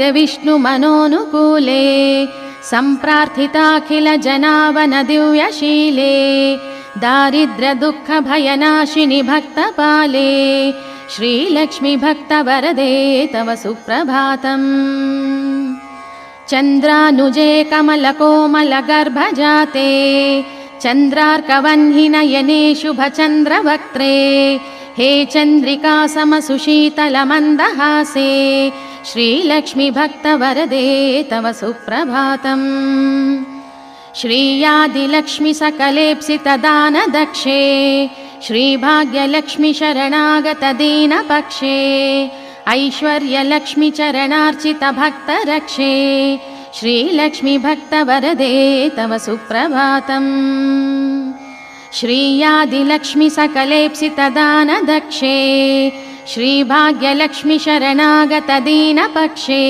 विष्णुमनोनुकूले सम्प्रार्थिताखिल जनावन दिव्यशीले दारिद्र्यदुःखभयनाशिनि भक्तपाले श्रीलक्ष्मी भक्तवरदे तव सुप्रभातम्। चन्द्रानुजे कमलकोमलगर्भजाते चन्द्रार्कवह्निनयने शुभचन्द्रवक्त्रे हे चन्द्रिका समसुशीतलमन्दहासे श्रीलक्ष्मी भक्तवरदे तव सुप्रभातम्। श्रीयादिलक्ष्मी सकलेप्सितदानदक्षे श्रीभाग्यलक्ष्मी शरणागतदीनपक्षे ऐश्वर्यलक्ष्मी चरणार्चित भक्तरक्षे श्रीलक्ष्मी भक्तवरदे तव सुप्रभातम्। श्रीयादिलक्ष्मी सकलेप्सितदानदक्षे श्रीभाग्यलक्ष्मी शरणागतदीनपक्षे